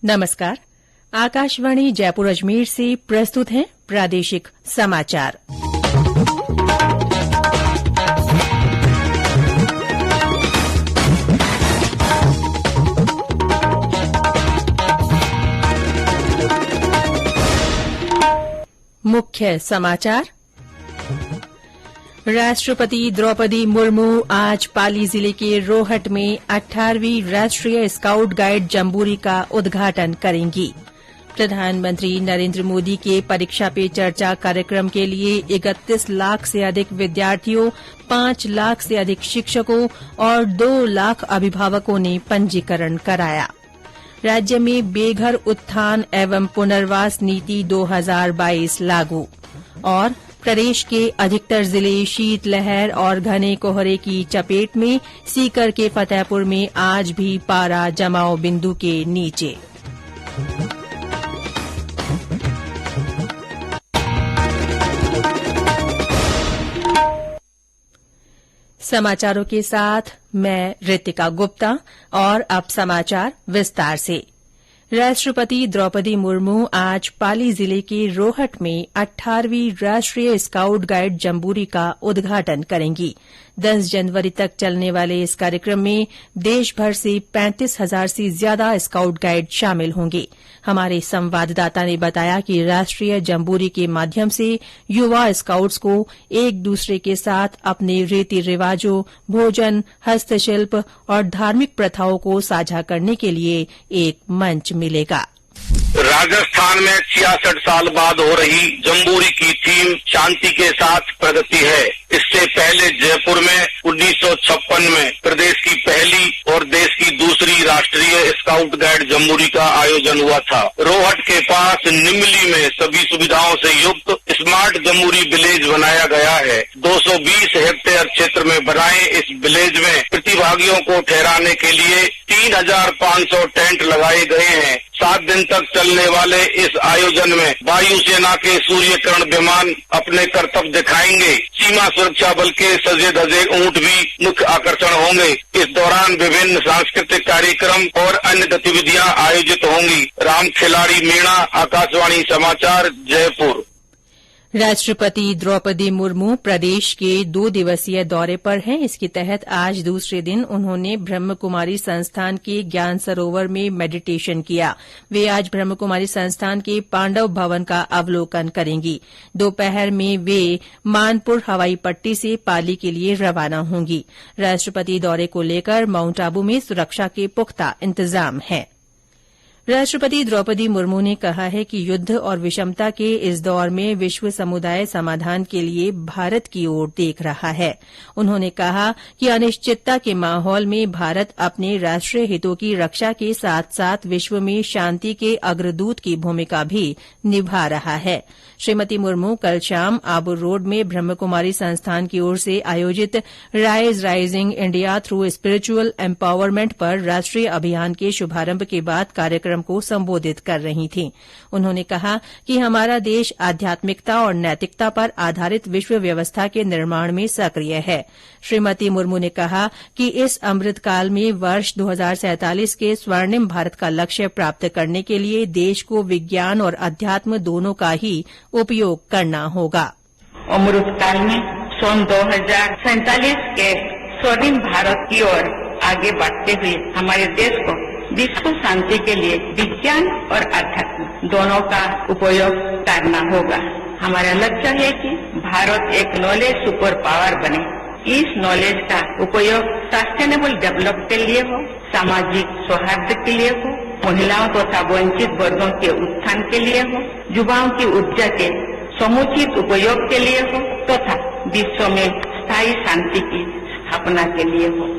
नमस्कार। आकाशवाणी जयपुर अजमेर से प्रस्तुत हैं प्रादेशिक समाचार। मुख्य समाचार। राष्ट्रपति द्रौपदी मुर्मू आज पाली जिले के रोहट में 18वीं राष्ट्रीय स्काउट गाइड जम्बूरी का उद्घाटन करेंगी। प्रधानमंत्री नरेंद्र मोदी के परीक्षा पे चर्चा कार्यक्रम के लिए 31 लाख से अधिक विद्यार्थियों, 5 लाख से अधिक शिक्षकों और 2 लाख अभिभावकों ने पंजीकरण कराया। राज्य में बेघर उत्थान एवं पुनर्वास नीति 2022 लागू। और प्रदेश के अधिकतर जिले शीतलहर और घने कोहरे की चपेट में। सीकर के फतेहपुर में आज भी पारा जमाव बिंदु के नीचे। समाचारों के साथ मैं रितिका गुप्ता। और अब समाचार विस्तार से। राष्ट्रपति द्रौपदी मुर्मू आज पाली जिले के रोहट में 18वीं राष्ट्रीय स्काउट गाइड जम्बूरी का उद्घाटन करेंगी। 10 जनवरी तक चलने वाले इस कार्यक्रम में देश भर से 35,000 से ज्यादा स्काउट गाइड शामिल होंगे। हमारे संवाददाता ने बताया कि राष्ट्रीय जम्बूरी के माध्यम से युवा स्काउट्स को एक दूसरे के साथ अपने रीति रिवाजों, भोजन, हस्तशिल्प और धार्मिक प्रथाओं को साझा करने के लिए एक मंच मिलेगा। राजस्थान में 66 साल बाद हो रही जम्बूरी की थीम शांति के साथ प्रगति है। इससे पहले जयपुर में 1956 में प्रदेश की पहली और देश की दूसरी राष्ट्रीय स्काउट गाइड जम्बूरी का आयोजन हुआ था। रोहट के पास निमली में सभी सुविधाओं से युक्त स्मार्ट जम्बूरी विलेज बनाया गया है। 220 हेक्टेयर क्षेत्र में बनाए इस विलेज में प्रतिभागियों को ठहराने के लिए 3,500 टेंट लगाए गए हैं। 7 दिन तक चलने वाले इस आयोजन में वायुसेना के सूर्यकिरण विमान अपने कर्तव्य दिखाएंगे। सीमा सुरक्षा बल के सजे धजे ऊंट भी मुख्य आकर्षण होंगे। इस दौरान विभिन्न सांस्कृतिक कार्यक्रम और अन्य गतिविधियां आयोजित होंगी। राम खिलाड़ी मीणा, आकाशवाणी समाचार, जयपुर। राष्ट्रपति द्रौपदी मुर्मू प्रदेश के 2 दिवसीय दौरे पर हैं। इसके तहत आज दूसरे दिन उन्होंने ब्रह्म कुमारी संस्थान के ज्ञान सरोवर में मेडिटेशन किया। वे आज ब्रह्म कुमारी संस्थान के पांडव भवन का अवलोकन करेंगी। दोपहर में वे मानपुर हवाई पट्टी से पाली के लिए रवाना होंगी। राष्ट्रपति दौरे को लेकर माउंट आबू में सुरक्षा के पुख्ता इंतजाम हैं। राष्ट्रपति द्रौपदी मुर्मू ने कहा है कि युद्ध और विषमता के इस दौर में विश्व समुदाय समाधान के लिए भारत की ओर देख रहा है। उन्होंने कहा कि अनिश्चितता के माहौल में भारत अपने राष्ट्रीय हितों की रक्षा के साथ साथ विश्व में शांति के अग्रदूत की भूमिका भी निभा रहा है। श्रीमती मुर्मू कल शाम आबू रोड में ब्रह्म कुमारी संस्थान की ओर से आयोजित rise rising India through spiritual empowerment पर राष्ट्रीय अभियान के शुभारंभ के बाद कार्यक्रम को संबोधित कर रही थीं। उन्होंने कहा कि हमारा देश आध्यात्मिकता और नैतिकता पर आधारित विश्व व्यवस्था के निर्माण में सक्रिय है। श्रीमती मुर्मू ने कहा कि इस अमृतकाल में वर्ष 2047 के स्वर्णिम भारत का लक्ष्य प्राप्त करने के लिए देश को विज्ञान और अध्यात्म दोनों का ही उपयोग करना होगा। अमृतकाल में सन 2047 के स्वर्णिम भारत की ओर आगे बढ़ते हुए हमारे देश को विश्व शांति के लिए विज्ञान और अध्यात्म दोनों का उपयोग करना होगा। हमारा लक्ष्य है कि भारत एक नॉलेज सुपर पावर बने। इस नॉलेज का उपयोग सस्टेनेबल डेवलप के लिए हो, सामाजिक सौहार्द के लिए हो, महिलाओं तथा वंचित वर्गों के उत्थान के लिए हो, युवाओं की ऊर्जा के समुचित उपयोग के लिए हो तथा विश्व में स्थायी शांति की स्थापना के लिए हो।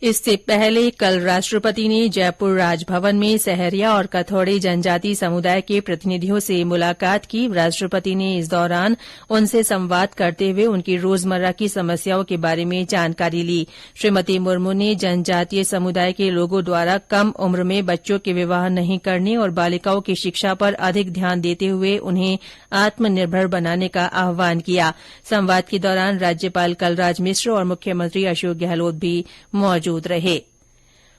इससे पहले कल राष्ट्रपति ने जयपुर राजभवन में सहरिया और कथौड़ी जनजाति समुदाय के प्रतिनिधियों से मुलाकात की। राष्ट्रपति ने इस दौरान उनसे संवाद करते हुए उनकी रोजमर्रा की समस्याओं के बारे में जानकारी ली। श्रीमती मुर्मू ने जनजातीय समुदाय के लोगों द्वारा कम उम्र में बच्चों के विवाह नहीं करने और बालिकाओं की शिक्षा पर अधिक ध्यान देते हुए उन्हें आत्मनिर्भर बनाने का आह्वान किया। संवाद के दौरान राज्यपाल कलराज मिश्र और मुख्यमंत्री अशोक गहलोत भी मौजूद रहे।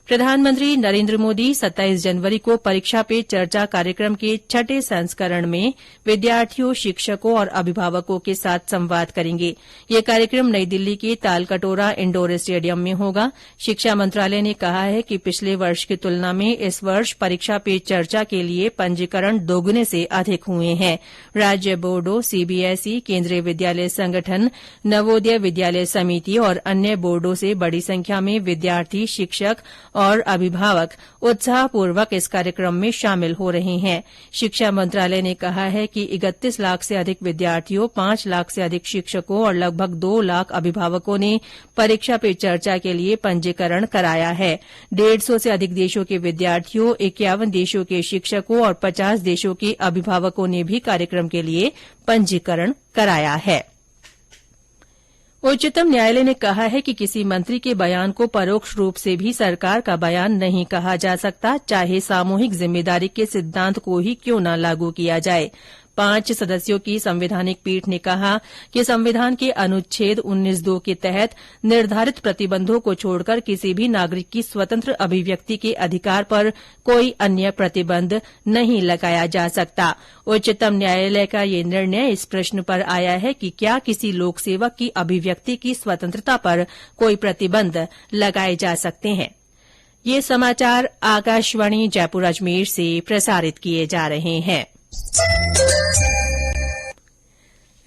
प्रधानमंत्री नरेन्द्र मोदी 27 जनवरी को परीक्षा पे चर्चा कार्यक्रम के 6ठे संस्करण में विद्यार्थियों, शिक्षकों और अभिभावकों के साथ संवाद करेंगे। यह कार्यक्रम नई दिल्ली के तालकटोरा इंडोर स्टेडियम में होगा। शिक्षा मंत्रालय ने कहा है कि पिछले वर्ष की तुलना में इस वर्ष परीक्षा पे चर्चा के लिए पंजीकरण दोगुने से अधिक हुए हैं। राज्य बोर्डों, सीबीएसई, केंद्रीय विद्यालय संगठन, नवोदय विद्यालय समिति और अन्य बोर्डों से बड़ी संख्या में विद्यार्थी, शिक्षक और अभिभावक उत्साहपूर्वक इस कार्यक्रम में शामिल हो रहे हैं। शिक्षा मंत्रालय ने कहा है कि 31 लाख से अधिक विद्यार्थियों, 5 लाख से अधिक शिक्षकों और लगभग 2 लाख अभिभावकों ने परीक्षा पे चर्चा के लिए पंजीकरण कराया है। 150 से अधिक देशों के विद्यार्थियों, 51 देशों के शिक्षकों और 50 देशों के अभिभावकों ने भी कार्यक्रम के लिए पंजीकरण कराया है। उच्चतम न्यायालय ने कहा है कि किसी मंत्री के बयान को परोक्ष रूप से भी सरकार का बयान नहीं कहा जा सकता, चाहे सामूहिक जिम्मेदारी के सिद्धांत को ही क्यों न लागू किया जाए। 5 सदस्यों की संवैधानिक पीठ ने कहा कि संविधान के अनुच्छेद 19(2) के तहत निर्धारित प्रतिबंधों को छोड़कर किसी भी नागरिक की स्वतंत्र अभिव्यक्ति के अधिकार पर कोई अन्य प्रतिबंध नहीं लगाया जा सकता। उच्चतम न्यायालय का यह निर्णय इस प्रश्न पर आया है कि क्या किसी लोक सेवक की अभिव्यक्ति की स्वतंत्रता पर कोई प्रतिबंध लगाए जा सकते हैं। ये समाचार आकाशवाणी जयपुर अजमेर से प्रसारित किए जा रहे हैं।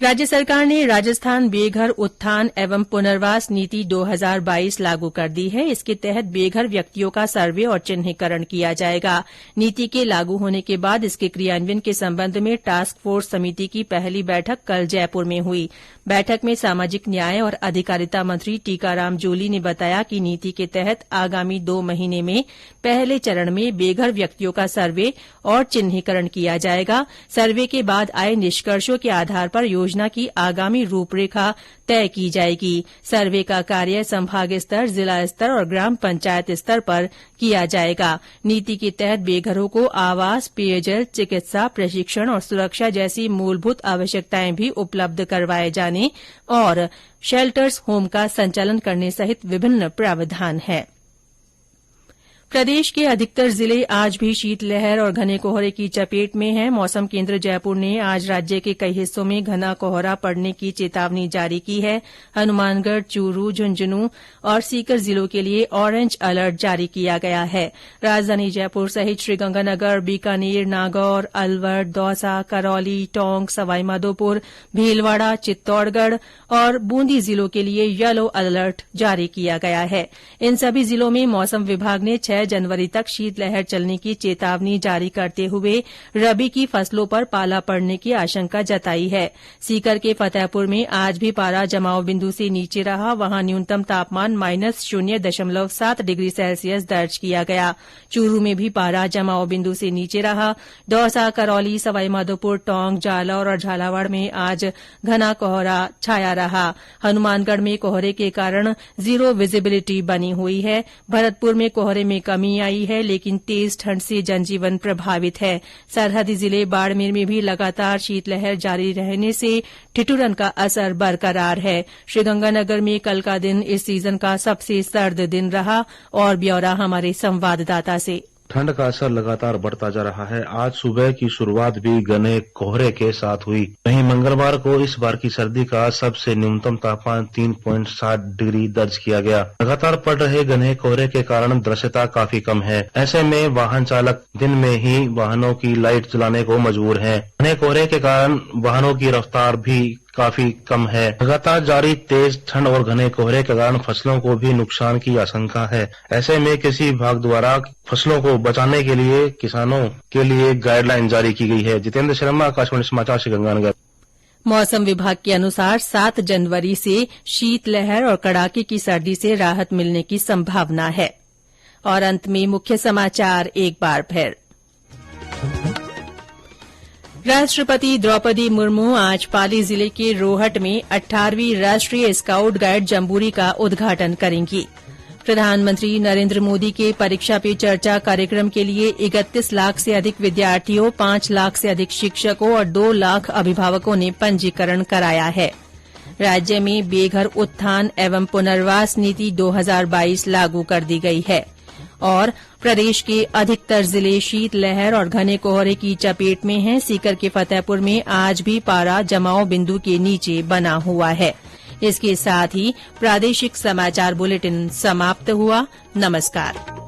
राज्य सरकार ने राजस्थान बेघर उत्थान एवं पुनर्वास नीति 2022 लागू कर दी है। इसके तहत बेघर व्यक्तियों का सर्वे और चिन्हीकरण किया जाएगा। नीति के लागू होने के बाद इसके क्रियान्वयन के संबंध में टास्क फोर्स समिति की पहली बैठक कल जयपुर में हुई। बैठक में सामाजिक न्याय और अधिकारिता मंत्री टीकाराम जूली ने बताया कि नीति के तहत आगामी 2 महीने में पहले चरण में बेघर व्यक्तियों का सर्वे और चिन्हीकरण किया जाएगा। सर्वे के बाद आए निष्कर्षों के आधार पर योजना की आगामी रूपरेखा तय की जाएगी। सर्वे का कार्य संभाग स्तर, जिला स्तर और ग्राम पंचायत स्तर पर किया जाएगा। नीति के तहत बेघरों को आवास, पेयजल, चिकित्सा, प्रशिक्षण और सुरक्षा जैसी मूलभूत आवश्यकताएं भी उपलब्ध करवाए जाने और शेल्टर्स होम का संचालन करने सहित विभिन्न प्रावधान हैं। प्रदेश के अधिकतर जिले आज भी शीतलहर और घने कोहरे की चपेट में हैं। मौसम केन्द्र जयपुर ने आज राज्य के कई हिस्सों में घना कोहरा पड़ने की चेतावनी जारी की है। हनुमानगढ़, चूरू, झुंझुनू और सीकर जिलों के लिए ऑरेंज अलर्ट जारी किया गया है। राजधानी जयपुर सहित श्रीगंगानगर, बीकानेर, नागौर, अलवर, दौसा, करौली, टोंक, सवाईमाधोपुर, भीलवाड़ा, चित्तौड़गढ़ और बूंदी जिलों के लिए येलो अलर्ट जारी किया गया है। इन सभी जिलों में मौसम विभाग ने 6 जनवरी तक शीतलहर चलने की चेतावनी जारी करते हुए रबी की फसलों पर पाला पड़ने की आशंका जताई है। सीकर के फतेहपुर में आज भी पारा जमाव बिंदु से नीचे रहा। वहां न्यूनतम तापमान -0.7 डिग्री सेल्सियस दर्ज किया गया। चूरू में भी पारा जमाव बिंदु से नीचे रहा। दौसा, करौली, सवाईमाधोपुर, टोंक, जालौर और झालावाड़ में आज घना कोहरा छाया रहा। हनुमानगढ़ में कोहरे के कारण जीरो विजिबिलिटी बनी हुई है। भरतपुर में कोहरे में कमी आई है, लेकिन तेज ठंड से जनजीवन प्रभावित है। सरहदी जिले बाड़मेर में भी लगातार शीतलहर जारी रहने से ठिठुरन का असर बरकरार है। श्रीगंगानगर में कल का दिन इस सीजन का सबसे सर्द दिन रहा। और ब्यौरा हमारे संवाददाता से। ठंड का असर लगातार बढ़ता जा रहा है। आज सुबह की शुरुआत भी घने कोहरे के साथ हुई। वहीं मंगलवार को इस बार की सर्दी का सबसे न्यूनतम तापमान 3.7 डिग्री दर्ज किया गया। लगातार पड़ रहे घने कोहरे के कारण दृश्यता काफी कम है। ऐसे में वाहन चालक दिन में ही वाहनों की लाइट जलाने को मजबूर हैं। घने कोहरे के कारण वाहनों की रफ्तार भी काफी कम है। लगातार जारी तेज ठंड और घने कोहरे के कारण फसलों को भी नुकसान की आशंका है। ऐसे में कृषि विभाग द्वारा फसलों को बचाने के लिए किसानों के लिए गाइडलाइन जारी की गई है। जितेंद्र शर्मा, आकाशवाणी समाचार, श्रीगंगानगर। मौसम विभाग के अनुसार 7 जनवरी से शीतलहर और कड़ाके की सर्दी से राहत मिलने की संभावना है। और अंत में मुख्य समाचार एक बार फिर। राष्ट्रपति द्रौपदी मुर्मू आज पाली जिले के रोहट में 18वीं राष्ट्रीय स्काउट गाइड जम्बूरी का उद्घाटन करेंगी। प्रधानमंत्री नरेन्द्र मोदी के परीक्षा पे चर्चा कार्यक्रम के लिए 31 लाख से अधिक विद्यार्थियों, 5 लाख से अधिक शिक्षकों और 2 लाख अभिभावकों ने पंजीकरण कराया है। राज्य में बेघर उत्थान एवं पुनर्वास नीति 2022 लागू कर दी गई है। और प्रदेश के अधिकतर जिले शीतलहर और घने कोहरे की चपेट में हैं। सीकर के फतेहपुर में आज भी पारा जमाव बिंदु के नीचे बना हुआ है। इसके साथ ही प्रादेशिक समाचार बुलेटिन समाप्त हुआ। नमस्कार।